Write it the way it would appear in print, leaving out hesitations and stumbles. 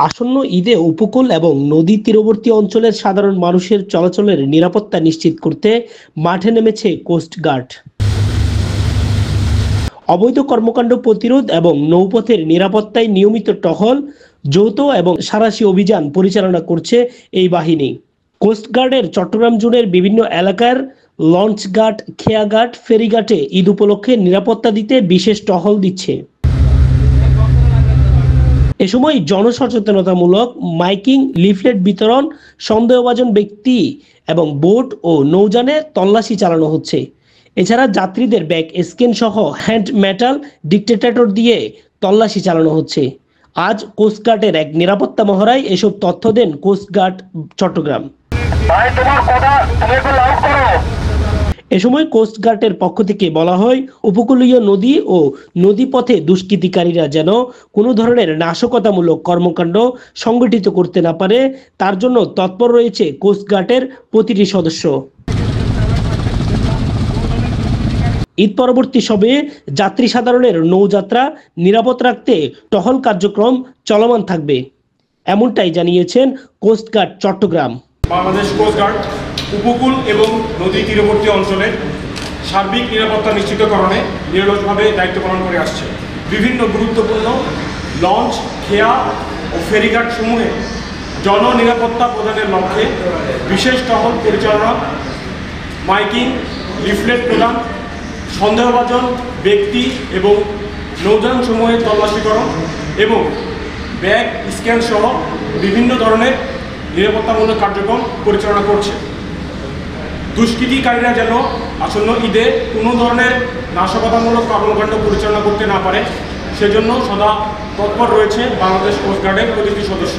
আসন্ন ঈদে উপকূল এবং নদী তীরবর্তী অঞ্চলের সাধারণ মানুষের চলাচলের নিরাপত্তা নিশ্চিত করতে মাঠে নেমেছে কোস্টগার্ড। অবৈধ কর্মকাণ্ড প্রতিরোধ এবং নৌপথের নিরাপত্তায় নিয়মিত টহল, যৌথ এবং সাঁড়াশি অভিযান পরিচালনা করছে এই বাহিনী। কোস্টগার্ডের চট্টগ্রাম জোনের বিভিন্ন এলাকার লঞ্চঘাট, খেয়াঘাট, ফেরিঘাটে ঈদ উপলক্ষে নিরাপত্তা দিতে বিশেষ টহল দিচ্ছে। এ সময় জনসচেতনতামূলক মাইকিং, লিফলেট বিতরণ, সন্দেহভাজন ব্যক্তি এবং বোট ও নৌযানে তল্লাশি চালানো হচ্ছে। এছাড়া যাত্রীদের ব্যাগ স্ক্যান সহ হ্যান্ড মেটাল ডিটেক্টর দিয়ে তল্লাশি চালানো হচ্ছে। আজ কোস্টগার্ডের এক নিরাপত্তা মহড়ায় এসব তথ্য দেন কোস্টগার্ড চট্টগ্রাম। এ সময় কোস্টগার্ডের পক্ষ থেকে বলা হয়, উপকূলীয় নদী ও নদীপথে দুষ্কৃতিকারীরা যেন কোনো ধরনের নাশকতামূলক কর্মকাণ্ড সংগঠিত করতে না পারে, তার জন্য তৎপর রয়েছে কোস্টগার্ডের প্রতিটি সদস্য। ঈদ পরবর্তী সময়ে যাত্রী সাধারণের নৌযাত্রা নিরাপদ রাখতে টহল কার্যক্রম চলমান থাকবে, এমনটাই জানিয়েছেন কোস্টগার্ড চট্টগ্রাম। বাংলাদেশ কোস্টগার্ড উপকূল এবং নদী তীরবর্তী অঞ্চলের সার্বিক নিরাপত্তা নিশ্চিতকরণে নিরলসভাবে দায়িত্ব পালন করে আসছে। বিভিন্ন গুরুত্বপূর্ণ লঞ্চ, খেয়া ও ফেরিঘাট সমূহে জননিরাপত্তা প্রদানের লক্ষ্যে বিশেষ টহল পরিচালনা, মাইকিং, লিফলেট প্রদান, সন্দেহভাজন ব্যক্তি এবং নৌযান সমূহের তল্লাশিকরণ এবং ব্যাগ স্ক্যান সহ বিভিন্ন ধরনের নিরাপত্তামূলক কার্যক্রম পরিচালনা করছে। দুষ্কৃতিকারীরা যেন আসন্ন ঈদে কোনো ধরনের নাশকতামূলক কর্মকাণ্ড পরিচালনা করতে না পারে, সেজন্য সদা তৎপর রয়েছে বাংলাদেশ কোস্টগার্ডের প্রতিটি সদস্য।